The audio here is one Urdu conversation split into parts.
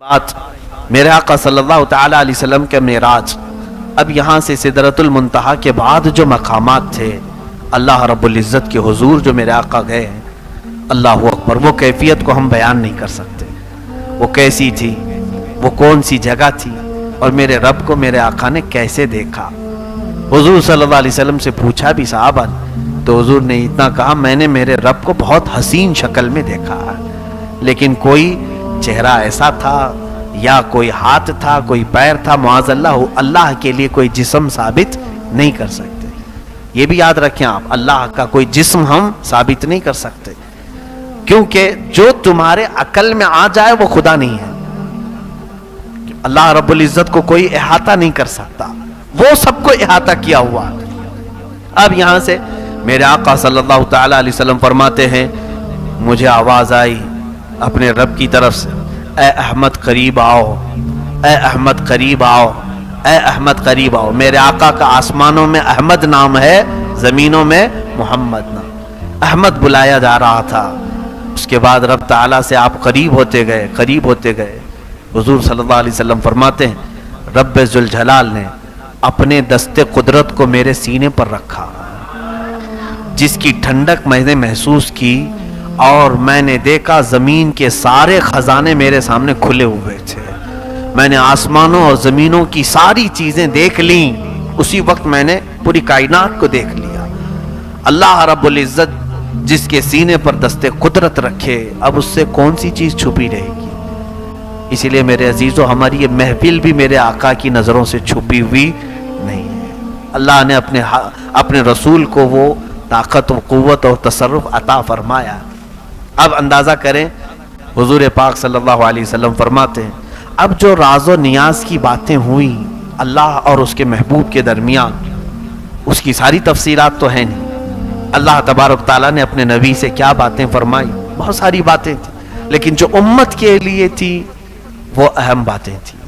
بات میرے آقا صلی اللہ تعالی علیہ وسلم کے معراج، اب یہاں سے سدرۃ المنتہا کے بعد جو مقامات تھے اللہ رب العزت کے حضور جو میرے آقا گئے ہیں، اللہ اکبر، وہ کیفیت کو ہم بیان نہیں کر سکتے، وہ کیسی تھی، وہ کون سی جگہ تھی، اور میرے رب کو میرے آقا نے کیسے دیکھا۔ حضور صلی اللہ علیہ وسلم سے پوچھا بھی صحابہ نے، تو حضور نے اتنا کہا، میں نے میرے رب کو بہت حسین شکل میں دیکھا ہے، لیکن کوئی چہرہ ایسا تھا یا کوئی ہاتھ تھا، کوئی پیر تھا، معاذ اللہ کے لیے کوئی جسم ثابت نہیں کر سکتے۔ یہ بھی یاد رکھیں آپ، اللہ کا کوئی جسم ہم ثابت نہیں کر سکتے، کیونکہ جو تمہارے عقل میں آ جائے وہ خدا نہیں ہے۔ اللہ رب العزت کو کوئی احاطہ نہیں کر سکتا، وہ سب کو احاطہ کیا ہوا۔ اب یہاں سے میرے آقا صلی اللہ تعالی علیہ وسلم فرماتے ہیں، مجھے آواز آئی اپنے رب کی طرف سے، اے احمد قریب آؤ، اے احمد قریب آؤ، اے احمد قریب آؤ۔ میرے آقا کا آسمانوں میں احمد نام ہے، زمینوں میں محمد نام، احمد بلایا جا رہا تھا۔ اس کے بعد رب تعالیٰ سے آپ قریب ہوتے گئے، قریب ہوتے گئے۔ حضور صلی اللہ علیہ وسلم فرماتے ہیں، رب ذوالجلال نے اپنے دست قدرت کو میرے سینے پر رکھا، جس کی ٹھنڈک میں نے محسوس کی، اور میں نے دیکھا زمین کے سارے خزانے میرے سامنے کھلے ہوئے تھے۔ میں نے آسمانوں اور زمینوں کی ساری چیزیں دیکھ لیں، اسی وقت میں نے پوری کائنات کو دیکھ لیا۔ اللہ رب العزت جس کے سینے پر دست قدرت رکھے، اب اس سے کون سی چیز چھپی رہے گی؟ اسی لیے میرے عزیزو، ہماری یہ محفل بھی میرے آقا کی نظروں سے چھپی ہوئی نہیں ہے۔ اللہ نے اپنے رسول کو وہ طاقت و قوت اور تصرف عطا فرمایا۔ اب اندازہ کریں، حضور پاک صلی اللہ علیہ وسلم فرماتے ہیں، اب جو راز و نیاز کی باتیں ہوئیں اللہ اور اس کے محبوب کے درمیان، اس کی ساری تفصیلات تو ہیں نہیں۔ اللہ تبارک تعالیٰ نے اپنے نبی سے کیا باتیں فرمائی، بہت ساری باتیں تھیں، لیکن جو امت کے لیے تھی وہ اہم باتیں تھیں۔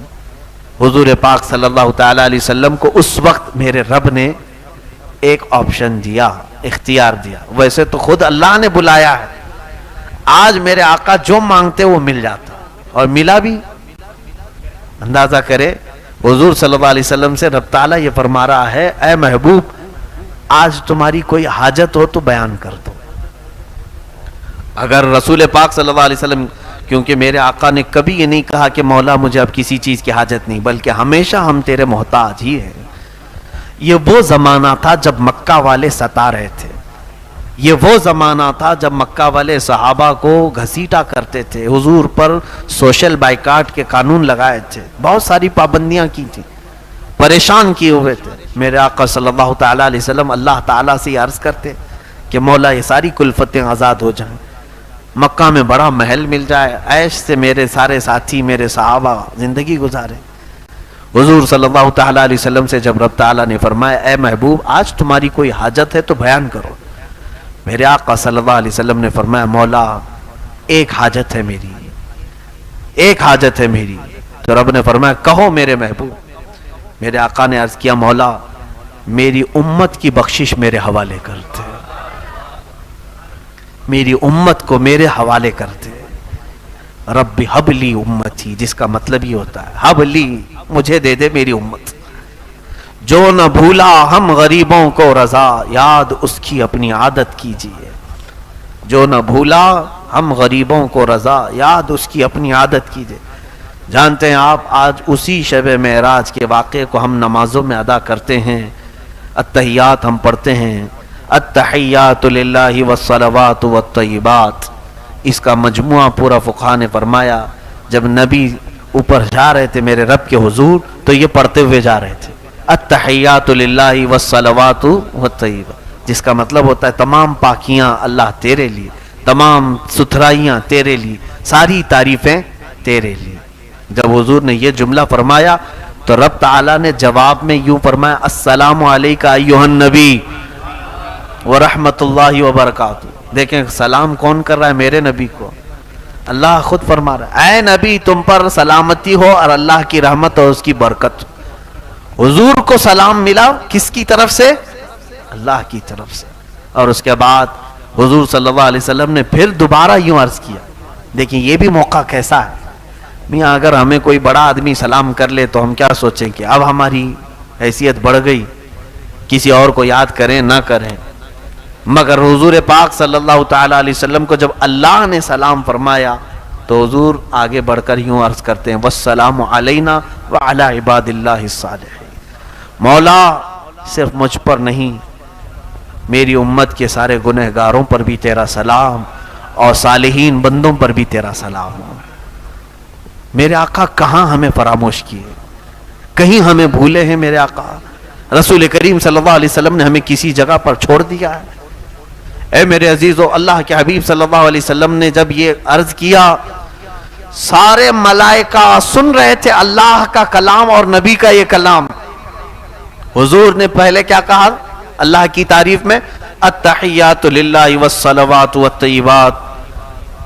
حضور پاک صلی اللہ تعالیٰ علیہ وسلم کو اس وقت میرے رب نے ایک آپشن دیا، اختیار دیا۔ ویسے تو خود اللہ نے بلایا ہے، آج میرے آقا جو مانگتے وہ مل جاتا، اور ملا بھی۔ اندازہ کرے، حضور صلی اللہ علیہ وسلم سے رب تعالیٰ یہ فرما رہا ہے، اے محبوب، آج تمہاری کوئی حاجت ہو تو بیان کر دو۔ اگر رسول پاک صلی اللہ علیہ وسلم، کیونکہ میرے آقا نے کبھی یہ نہیں کہا کہ مولا مجھے اب کسی چیز کی حاجت نہیں، بلکہ ہمیشہ ہم تیرے محتاج ہی ہیں۔ یہ وہ زمانہ تھا جب مکہ والے ستا رہے تھے، یہ وہ زمانہ تھا جب مکہ والے صحابہ کو گھسیٹا کرتے تھے، حضور پر سوشل بائیکاٹ کے قانون لگائے تھے، بہت ساری پابندیاں کی تھی، پریشان کیے ہوئے تھے۔ میرے آقا صلی اللہ تعالیٰ علیہ وسلم اللہ تعالیٰ سے عرض کرتے کہ مولا یہ ساری کلفتیں آزاد ہو جائیں، مکہ میں بڑا محل مل جائے، عیش سے میرے سارے ساتھی، میرے صحابہ زندگی گزارے۔ حضور صلی اللہ تعالیٰ علیہ وسلم سے جب رب تعالیٰ نے فرمایا، اے محبوب، آج تمہاری کوئی حاجت ہے تو بیان کرو، میرے آقا صلی اللہ علیہ وسلم نے فرمایا، مولا ایک حاجت ہے میری، ایک حاجت ہے میری۔ تو رب نے فرمایا، کہو میرے محبوب۔ میرے آقا نے عرض کیا، مولا میری امت کی بخشش میرے حوالے کرتے، میری امت کو میرے حوالے کرتے۔ رب حب لی امتی، جس کا مطلب یہ ہوتا ہے، حب لی، مجھے دے دے میری امت۔ جو نہ بھولا ہم غریبوں کو رضا، یاد اس کی اپنی عادت کیجئے۔ جو نہ بھولا ہم غریبوں کو رضا، یاد اس کی اپنی عادت کیجئے۔ جانتے ہیں آپ، آج اسی شب معراج کے واقعے کو ہم نمازوں میں ادا کرتے ہیں، التحیات ہم پڑھتے ہیں، التحیات للہ والصلوات والطیبات۔ اس کا مجموعہ پورا فقہاء نے فرمایا، جب نبی اوپر جا رہے تھے میرے رب کے حضور، تو یہ پڑھتے ہوئے جا رہے تھے، التحیات للہ والصلوات والطیبات، جس کا مطلب ہوتا ہے تمام پاکیاں اللہ تیرے لیے، تمام ستھرائیاں تیرے لیے، ساری تعریفیں تیرے لیے۔ جب حضور نے یہ جملہ فرمایا تو رب تعالیٰ نے جواب میں یوں فرمایا، السلام علیکہ ایھا النبی ورحمۃ اللہ وبرکاتہ۔ دیکھیں سلام کون کر رہا ہے؟ میرے نبی کو اللہ خود فرما رہا ہے، اے نبی تم پر سلامتی ہو اور اللہ کی رحمت اور اس کی برکت۔ حضور کو سلام ملا کس کی طرف سے؟ اللہ کی طرف سے۔ اور اس کے بعد حضور صلی اللہ علیہ وسلم نے پھر دوبارہ یوں عرض کیا، دیکھیں یہ بھی موقع کیسا ہے، میاں اگر ہمیں کوئی بڑا آدمی سلام کر لے تو ہم کیا سوچیں کہ اب ہماری حیثیت بڑھ گئی، کسی اور کو یاد کریں نہ کریں. مگر حضور پاک صلی اللہ تعالی علیہ وسلم کو جب اللہ نے سلام فرمایا تو حضور آگے بڑھ کر یوں عرض کرتے ہیں والسلام علینا وعلی عباد اللہ الصالحین. مولا صرف مجھ پر نہیں، میری امت کے سارے گنہگاروں پر بھی تیرا سلام اور صالحین بندوں پر بھی تیرا سلام ہو. میرے آقا کہاں ہمیں فراموش کیے، کہیں ہمیں بھولے ہیں میرے آقا؟ رسول کریم صلی اللہ علیہ وسلم نے ہمیں کسی جگہ پر چھوڑ دیا ہے؟ اے میرے عزیزو، اللہ کے حبیب صلی اللہ علیہ وسلم نے جب یہ عرض کیا، سارے ملائکہ سن رہے تھے اللہ کا کلام اور نبی کا یہ کلام. حضور نے پہلے کیا کہا اللہ کی تعریف میں؟ التحیات للہ والصلوات والطیبات.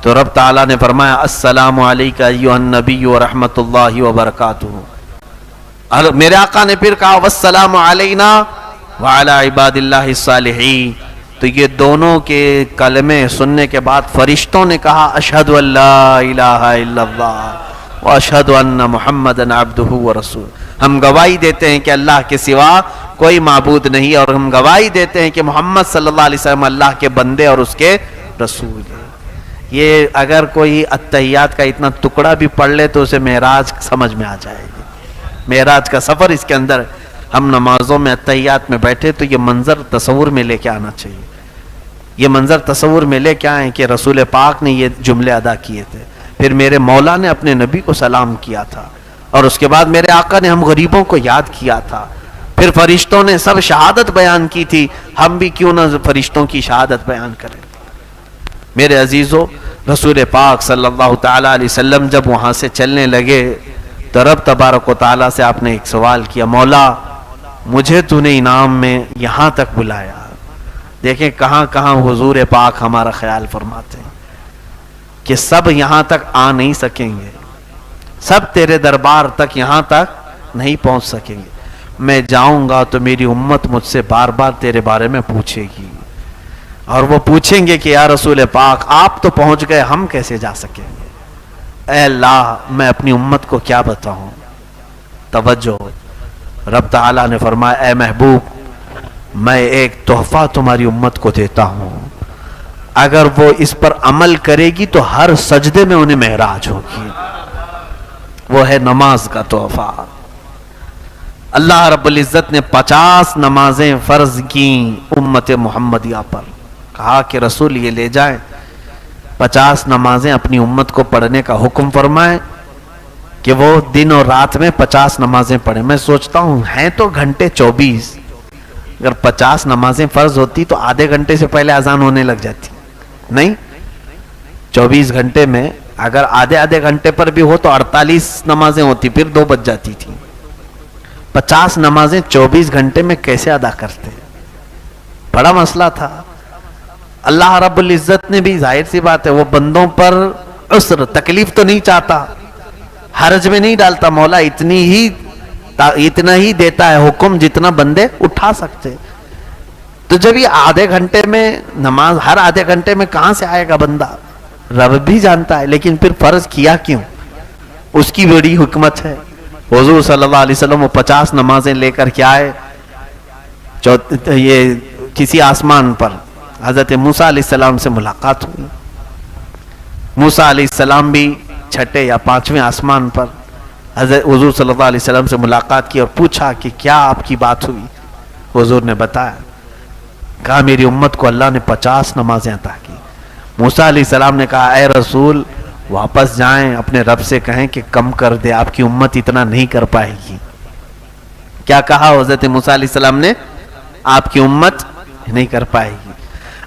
تو رب تعالیٰ نے فرمایا السلام علیکہ ایھا النبی ورحمۃ اللہ وبرکاتہ. اور میرے آقا نے پھر کہا والسلام علینا وعلی عباد اللہ الصالحین. تو یہ دونوں کے کلمے سننے کے بعد فرشتوں نے کہا اشہد ان لا الہ الا اللہ واشہد ان محمدًا عبدہ ورسولہ. ہم گواہی دیتے ہیں کہ اللہ کے سوا کوئی معبود نہیں، اور ہم گواہی دیتے ہیں کہ محمد صلی اللہ علیہ وسلم اللہ کے بندے اور اس کے رسول ہیں. یہ اگر کوئی اتحیات کا اتنا ٹکڑا بھی پڑھ لے تو اسے معراج سمجھ میں آ جائے گی. معراج کا سفر اس کے اندر. ہم نمازوں میں اتحیات میں بیٹھے تو یہ منظر تصور میں لے کے آنا چاہیے. یہ منظر تصور میں لے کے آئیں کہ رسول پاک نے یہ جملے ادا کیے تھے، پھر میرے مولا نے اپنے نبی کو سلام کیا تھا، اور اس کے بعد میرے آقا نے ہم غریبوں کو یاد کیا تھا، پھر فرشتوں نے سب شہادت بیان کی تھی. ہم بھی کیوں نہ فرشتوں کی شہادت بیان کریں؟ میرے عزیزو، رسول پاک صلی اللہ تعالی علیہ وسلم جب وہاں سے چلنے لگے تو رب تبارک و تعالیٰ سے آپ نے ایک سوال کیا، مولا مجھے تو نے انعام میں یہاں تک بلایا. دیکھیں کہاں کہاں حضور پاک ہمارا خیال فرماتے ہیں کہ سب یہاں تک آ نہیں سکیں گے، سب تیرے دربار تک یہاں تک نہیں پہنچ سکیں گے. میں جاؤں گا تو میری امت مجھ سے بار بار تیرے بارے میں پوچھے گی، اور وہ پوچھیں گے کہ یا رسول پاک آپ تو پہنچ گئے، ہم کیسے جا سکیں گے؟ اے اللہ میں اپنی امت کو کیا بتاؤں؟ توجہ، رب تعالیٰ نے فرمایا اے محبوب میں ایک تحفہ تمہاری امت کو دیتا ہوں، اگر وہ اس پر عمل کرے گی تو ہر سجدے میں انہیں معراج ہوگی. وہ ہے نماز کا تحفہ. اللہ رب العزت نے 50 نمازیں فرض کی امت محمدیہ پر. کہا کہ رسول یہ لے جائیں 50 نمازیں اپنی امت کو پڑھنے کا حکم فرمائیں کہ وہ دن اور رات میں 50 نمازیں پڑھیں. میں سوچتا ہوں ہیں تو گھنٹے 24، اگر 50 نمازیں فرض ہوتی تو آدھے گھنٹے سے پہلے اذان ہونے لگ جاتی. نہیں، 24 گھنٹے میں اگر آدھے گھنٹے پر بھی ہو تو 48 نمازیں ہوتی، پھر 2 بج جاتی تھی. 50 نمازیں 24 گھنٹے میں کیسے ادا کرتے؟ بڑا مسئلہ تھا. اللہ رب العزت نے بھی ظاہر سی بات ہے وہ بندوں پر عسر تکلیف تو نہیں چاہتا، حرج میں نہیں ڈالتا. مولا اتنا ہی دیتا ہے حکم جتنا بندے اٹھا سکتے. تو جب یہ آدھے گھنٹے میں نماز، ہر آدھے گھنٹے میں کہاں سے آئے گا بندہ؟ رب بھی جانتا ہے، لیکن پھر فرض کیا کیوں؟ اس کی بڑی حکمت ہے. حضور صلی اللہ علیہ وسلم وہ 50 نمازیں لے کر کے آئے. یہ کسی آسمان پر حضرت موسیٰ علیہ السلام سے ملاقات ہوئی. موسیٰ علیہ السلام بھی 6 یا 5ویں آسمان پر حضرت حضور صلی اللہ علیہ وسلم سے ملاقات کی اور پوچھا کہ کیا آپ کی بات ہوئی؟ حضور نے بتایا، کہا میری امت کو اللہ نے 50 نمازیں عطا کی. موسیٰ علیہ السلام نے کہا اے رسول واپس جائیں اپنے رب سے کہیں کہ کم کر دے، آپ کی امت اتنا نہیں کر پائے گی. کیا کہا حضرت موسیٰ علیہ السلام نے؟ آپ کی امت نہیں کر پائے گی.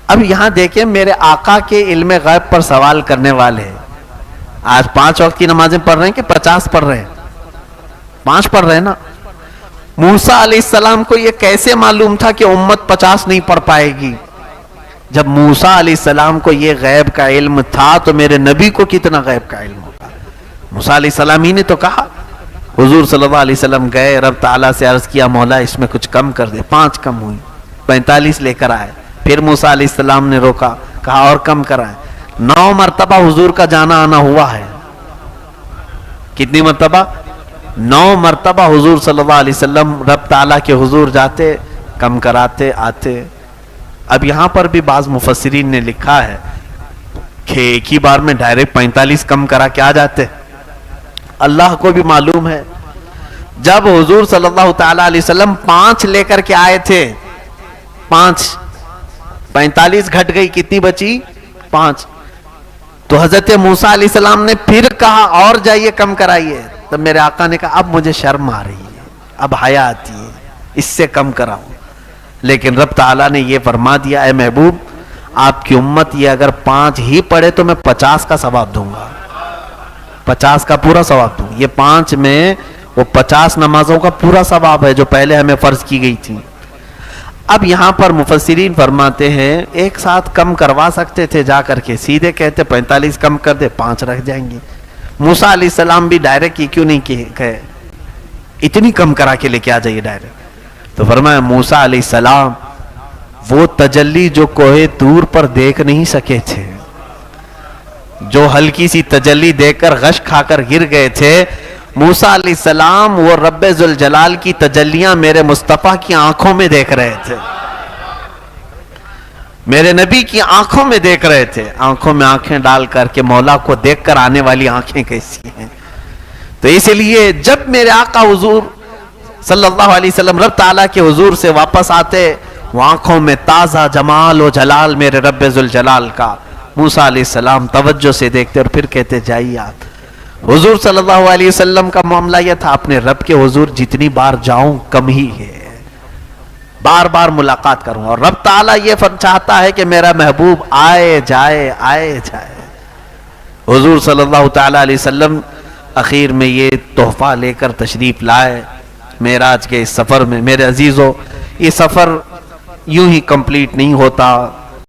اب یہاں دیکھیں میرے آقا کے علم غیب پر سوال کرنے والے آج 5 وقت کی نمازیں پڑھ رہے ہیں کہ 50 پڑھ رہے ہیں؟ 5 پڑھ رہے ہیں نا. موسیٰ علیہ السلام کو یہ کیسے معلوم تھا کہ امت 50 نہیں پڑھ پائے گی؟ جب موسیٰ علیہ السلام کو یہ غیب کا علم تھا تو میرے نبی کو کتنا غیب کا علم ہوگا؟ موسیٰ علیہ السلام ہی نے تو کہا. حضور صلی اللہ علیہ وسلم گئے رب تعالیٰ سے عرض کیا مولا اس میں کچھ کم کر دے. 5 کم ہوئی، 45 لے کر آئے. پھر موسیٰ علیہ السلام نے روکا، کہا اور کم کرائے. 9 مرتبہ حضور کا جانا آنا ہوا ہے. کتنی مرتبہ؟ 9 مرتبہ حضور صلی اللہ علیہ وسلم رب تعالیٰ کے حضور جاتے، کم کراتے، آتے۔ اب یہاں پر بھی بعض مفسرین نے لکھا ہے کہ ایک ہی بار میں ڈائریکٹ 45 کم کرا کے آ جاتے۔ اللہ کو بھی معلوم ہے جب حضور صلی اللہ تعالیٰ علیہ وسلم 5 لے کر کے آئے تھے، 45 گھٹ گئی، کتنی بچی؟ 5۔ تو حضرت موسیٰ علیہ السلام نے پھر کہا اور جائیے کم کرائیے، تب میرے آقا نے کہا اب مجھے شرم آ رہی ہے، اب حیا آتی ہے، اس سے کم کراؤ۔ لیکن رب تعالیٰ نے یہ فرما دیا، اے محبوب آپ کی امت یہ اگر 5 ہی پڑھے تو میں 50 کا ثواب دوں گا، 50 کا پورا ثواب دوں گا۔ یہ 5 میں وہ 50 نمازوں کا پورا ثواب ہے جو پہلے ہمیں فرض کی گئی تھی۔ اب یہاں پر مفسرین فرماتے ہیں ایک ساتھ کم کروا سکتے تھے، جا کر کے سیدھے کہتے 45 کم کر دے، 5 رکھ جائیں گے۔ موسیٰ علیہ السلام بھی ڈائریکٹ کیوں نہیں کہے اتنی کم کرا کے لے کے آ جائیے ڈائریکٹ؟ تو فرمایا موسیٰ علیہ السلام وہ تجلی جو کوہ طور پر دیکھ نہیں سکے تھے، جو ہلکی سی تجلی دیکھ کر غش کھا کر گر گئے تھے، موسیٰ علیہ السلام وہ رب ذوالجلال کی تجلیاں میرے مصطفیٰ کی آنکھوں میں دیکھ رہے تھے، میرے نبی کی آنکھوں میں دیکھ رہے تھے۔ آنکھوں میں آنکھیں ڈال کر کے مولا کو دیکھ کر آنے والی آنکھیں کیسی ہیں؟ تو اس لیے جب میرے آقا حضور صلی اللہ علیہ وسلم رب تعالیٰ کے حضور سے واپس آتے، وہ آنکھوں میں تازہ جمال و جلال میرے رب ذوالجلال کا، موسیٰ علیہ السلام توجہ سے دیکھتے اور پھر کہتے جائیے آپ۔ حضور صلی اللہ علیہ وسلم کا معاملہ یہ تھا، اپنے رب کے حضور جتنی بار جاؤں کم ہی ہے، بار بار ملاقات کروں، اور رب تعالیٰ یہ چاہتا ہے کہ میرا محبوب آئے جائے آئے جائے۔ حضور صلی اللہ تعالیٰ علیہ وسلم اخیر میں یہ تحفہ لے کر تشریف لائے معراج کے اس سفر میں۔ میرے عزیزو، یہ سفر یوں ہی کمپلیٹ نہیں ہوتا،